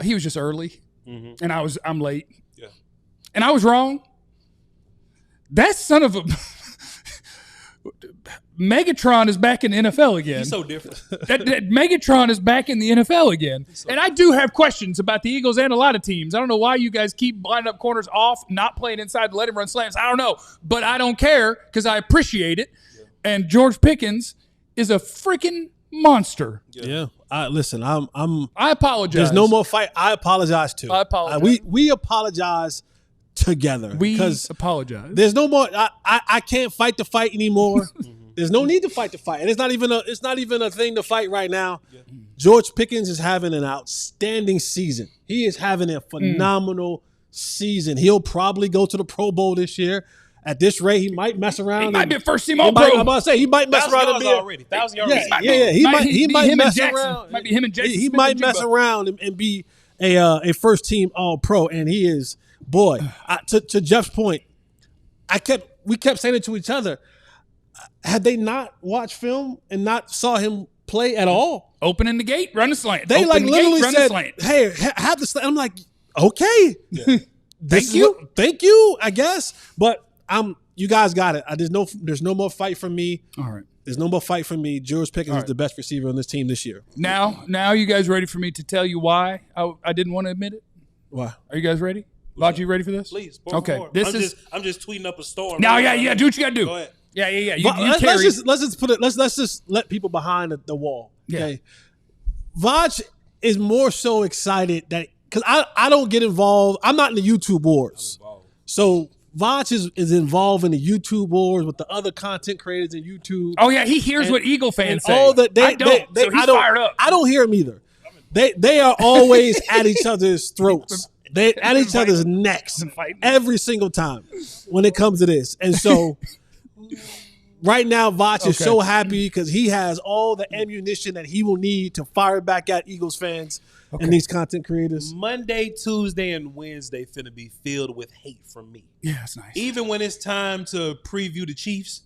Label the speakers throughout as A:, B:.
A: He was just early, and I'm late.
B: Yeah.
A: And I was wrong. That son of a Megatron is back in the NFL again.
B: He's so different.
A: that Megatron is back in the NFL again. And I do have questions about the Eagles and a lot of teams. I don't know why you guys keep lining up corners off, not playing inside to let him run slants. I don't know. But I don't care because I appreciate it. Yeah. And George Pickens is a freaking monster.
C: Yeah. Listen, I
A: apologize.
C: There's no more fight. I apologize too.
A: I apologize.
C: We apologize together.
A: We
C: because
A: apologize.
C: There's no more. I can't fight the fight anymore. There's no need to fight the fight, and it's not even a thing to fight right now. Yeah. George Pickens is having an outstanding season. He is having a phenomenal season. He'll probably go to the Pro Bowl this year. At this rate, he might mess around.
A: He might be a first team All-Pro.
C: I'm about to say he might mess around and be
B: already. 1,000 yards.
C: Yeah. He might mess around.
A: Might be him and Jackson.
C: He might mess around and be a first team All-Pro, and he is to Jeff's point. We kept saying it to each other. Had they not watched film and not saw him play at all,
A: opening the gate, run the slant.
C: They literally said, "Hey, have the slant." I'm like, okay, thank you, I guess. But you guys got it. There's no more fight from me.
A: All right,
C: there's no more fight from me. George Pickens is the best receiver on this team this year.
A: Now, you guys ready for me to tell you why I didn't want to admit it?
C: Why?
A: Are you guys ready? Voch, you ready for this?
B: Please.
A: Okay.
B: I'm just tweeting up a storm.
A: Now, yeah. Do what you got to do.
B: Go ahead.
A: Yeah.
C: Let's just let people behind the wall. Okay. Yeah. Voch is more so excited that because I don't get involved. I'm not in the YouTube wars. So Voch is involved in the YouTube wars with the other content creators in YouTube.
A: Oh yeah, he hears what Eagle fans say.
C: All that
A: I don't. So he's fired up.
C: I don't hear him either. They are always at each other's throats. They at each other's necks every single time when it comes to this. And so right now, Voch is so happy because he has all the ammunition that he will need to fire back at Eagles fans and these content creators.
B: Monday, Tuesday, and Wednesday finna be filled with hate from me.
A: Yeah, that's nice.
B: Even when it's time to preview the Chiefs,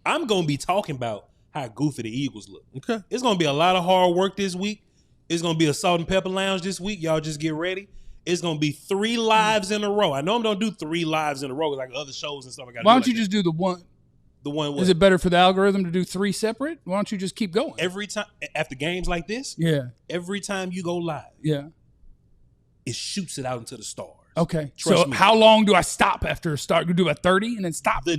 B: I'm going to be talking about how goofy the Eagles look.
C: Okay.
B: It's going to be a lot of hard work this week. It's going to be a Salt and Pepper Lounge this week. Y'all just get ready. It's going to be 3 lives in a row. I know I'm going to do 3 lives in a row like other shows and stuff.
A: Why don't you just do the one?
B: The one.
A: Is it better for the algorithm to do 3 separate? Why don't you just keep going?
B: Every time after games like this, every time you go live, it shoots it out into the stars.
A: Okay. So how long do I stop after a start? Do about 30 and then stop?
B: The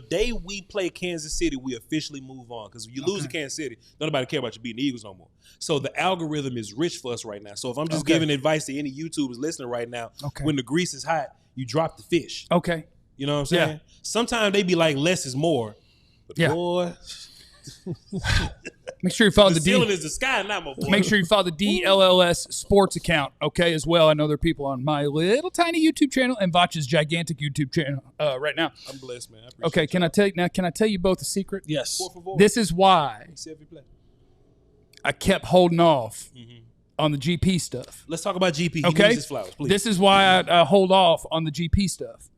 B: day we play Kansas City, we officially move on because you lose to Kansas City, nobody care about you beating the Eagles no more. So the algorithm is rich for us right now. So if I'm just giving advice to any YouTubers listening right now, when the grease is hot, you drop the fish.
A: Okay.
B: You know what I'm saying? Yeah. Sometimes they be like less is more. But boy,
A: make sure you follow
B: the ceiling is the sky, not my boy.
A: Make sure you follow the DLLS Sports account, as well. I know there are people on my little tiny YouTube channel and Voch's gigantic YouTube channel right now.
B: I'm blessed, man.
A: Can I tell you both a secret?
C: Yes.
A: This is why I kept holding off on the GP stuff.
B: Let's talk about GP. He needs his flowers, please.
A: This is why I hold off on the GP stuff.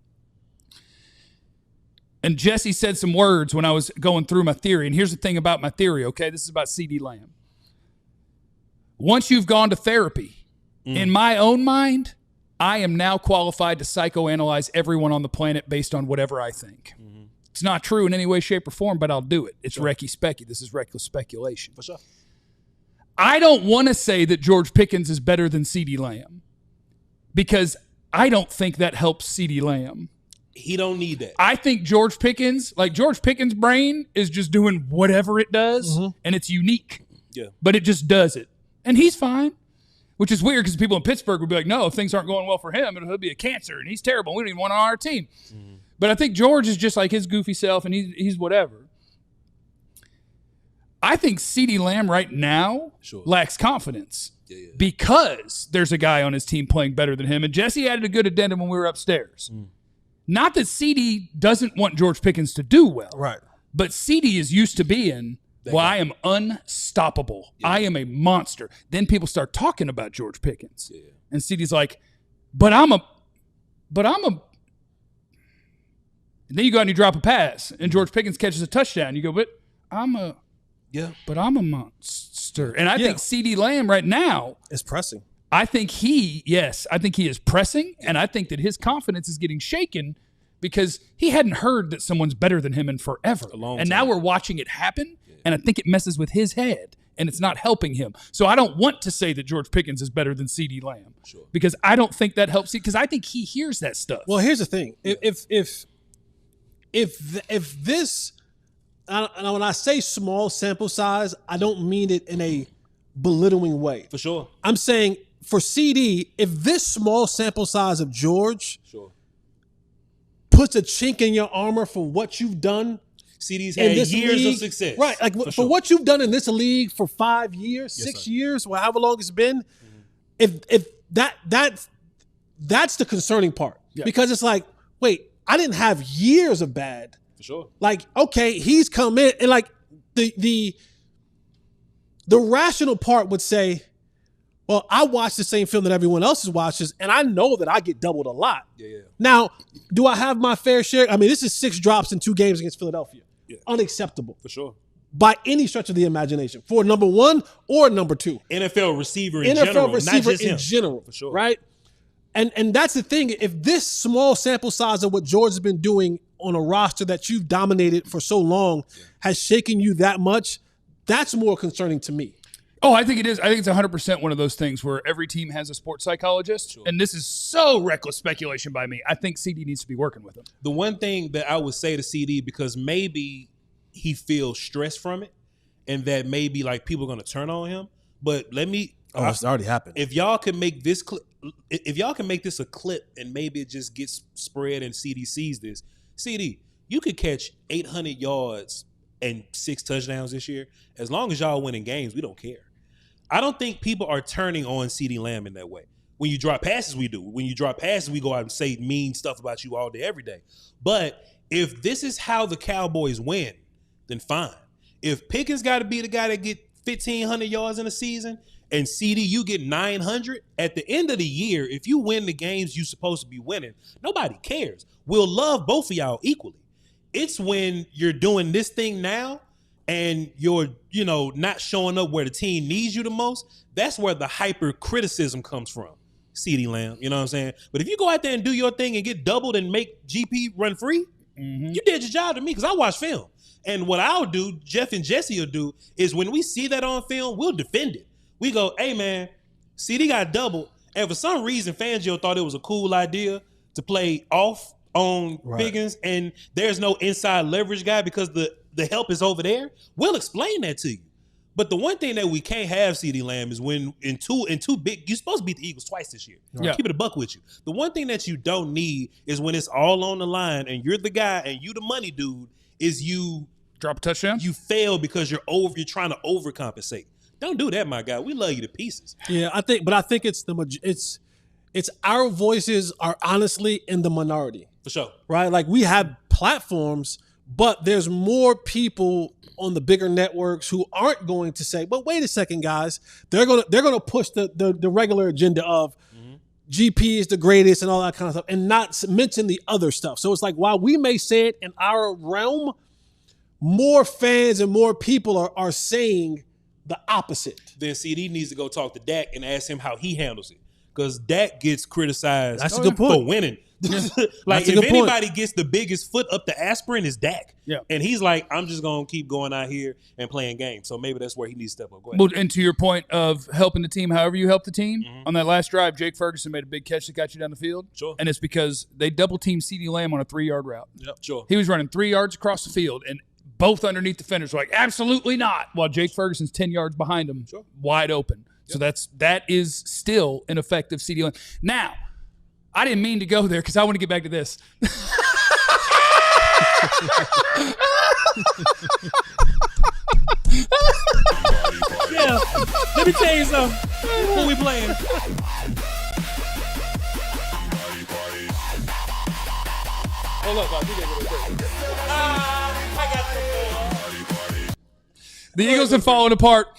A: And Jesse said some words when I was going through my theory. And here's the thing about my theory, okay? This is about CeeDee Lamb. Once you've gone to therapy, in my own mind, I am now qualified to psychoanalyze everyone on the planet based on whatever I think. It's not true in any way, shape, or form, but I'll do it. It's Recky Specky. This is reckless speculation.
B: For sure.
A: I don't want to say that George Pickens is better than CeeDee Lamb because I don't think that helps CeeDee Lamb.
B: He don't need that.
A: I think George Pickens' brain is just doing whatever it does, and it's unique.
B: Yeah. But
A: it just does it. And he's fine, which is weird because people in Pittsburgh would be like, no, if things aren't going well for him, he'll be a cancer, and he's terrible. We don't even want him on our team. But I think George is just like his goofy self, and he's whatever. I think CeeDee Lamb right now lacks confidence because there's a guy on his team playing better than him. And Jesse added a good addendum when we were upstairs. Not that CeeDee doesn't want George Pickens to do well.
C: Right.
A: But CeeDee is used to being, I am unstoppable. Yeah. I am a monster. Then people start talking about George Pickens. Yeah. And CeeDee's like, but I'm a. And then you go out and you drop a pass, and George Pickens catches a touchdown. You go, but I'm a monster. roster. And I think CeeDee Lamb right now
C: is pressing.
A: I think he is pressing, and I think that his confidence is getting shaken because he hadn't heard that someone's better than him in forever. And now we're watching it happen, and I think it messes with his head, and it's not helping him. So I don't want to say that George Pickens is better than CeeDee Lamb because I don't think that helps, because I think he hears that stuff.
C: Well, here's the thing. If this, and when I say small sample size, I don't mean it in a belittling way.
B: For sure.
C: I'm saying for CD, if this small sample size of George puts a chink in your armor for what you've done.
B: CD's had years of success.
C: Right. Like for what you've done in this league for 5 years, 6 years, or however long it's been, if that's the concerning part. Yeah. Because it's like, wait, I didn't have years of bad.
B: For sure.
C: Like, okay, he's come in, and like the rational part would say, well, I watch the same film that everyone else watches, and I know that I get doubled a lot.
B: Yeah.
C: Now, do I have my fair share? I mean, this is 6 drops in 2 games against Philadelphia. Yeah. Unacceptable.
B: For sure.
C: By any stretch of the imagination. For number 1 or number 2.
B: NFL receiver in general, not just him.
C: General.
B: For sure.
C: Right? And that's the thing. If this small sample size of what George has been doing on a roster that you've dominated for so long has shaken you that much, that's more concerning to me.
A: Oh, I think it is. I think it's 100% one of those things where every team has a sports psychologist, and this is so reckless speculation by me. I think CD needs to be working with him.
B: The one thing that I would say to CD, because maybe he feels stressed from it, and that maybe like people are going to turn on him. But let me.
C: Oh, it's already happened.
B: If y'all can make this clip, if y'all can make this a clip, and maybe it just gets spread, and CD sees this, CD, you could catch 800 yards and 6 touchdowns this year. As long as y'all winning games, we don't care. I don't think people are turning on CeeDee Lamb in that way. When you drop passes, we do. When you drop passes, we go out and say mean stuff about you all day, every day. But if this is how the Cowboys win, then fine. If Pickens got to be the guy that get 1,500 yards in a season and CD, you get 900, at the end of the year, if you win the games you're supposed to be winning, nobody cares. We'll love both of y'all equally. It's when you're doing this thing now and you're, not showing up where the team needs you the most, that's where the hyper criticism comes from, CeeDee Lamb. You know what I'm saying? But if you go out there and do your thing and get doubled and make GP run free, you did your job to me, because I watch film. And what I'll do, Jeff and Jesse will do, is when we see that on film, we'll defend it. We go, hey, man, CD got doubled, and for some reason, Fangio thought it was a cool idea to play off on Pickens, and there's no inside leverage guy because the help is over there. We'll explain that to you. But the one thing that we can't have, CeeDee Lamb, is when in two big, you're supposed to beat the Eagles twice this year. Keep it a buck with you. The one thing that you don't need is when it's all on the line and you're the guy and you the money dude, is you
A: drop a touchdown.
B: You fail because you're trying to overcompensate. Don't do that, my guy. We love you to pieces.
C: Yeah, I think it's our voices are honestly in the minority.
B: For sure.
C: Right? Like, we have platforms, but there's more people on the bigger networks who aren't going to say, but wait a second, guys. They're gonna push the regular agenda of GP is the greatest and all that kind of stuff, and not mention the other stuff. So it's like, while we may say it in our realm, more fans and more people are saying the opposite.
B: Then CD needs to go talk to Dak and ask him how he handles it. Because Dak gets criticized
C: That's a good point.
B: for winning. Like, if anybody gets the biggest foot up the aspirin, is Dak.
A: Yeah.
B: And he's like, I'm just going to keep going out here and playing games. So maybe that's where he needs to step up. Go ahead.
A: Well, and to your point of helping the team, however you help the team, on that last drive, Jake Ferguson made a big catch that got you down the field.
B: Sure.
A: And it's because they double-teamed CeeDee Lamb on a 3-yard route.
B: Yep. Sure.
A: He was running 3 yards across the field, and both underneath defenders were like, absolutely not, while Jake Ferguson's 10 yards behind him, wide open. So that is still an effective CeeDee Lamb. Now, I didn't mean to go there because I want to get back to this.
B: Yeah, let me tell you something. Who we playing? Hold up, Bob.
A: The Eagles have fallen apart.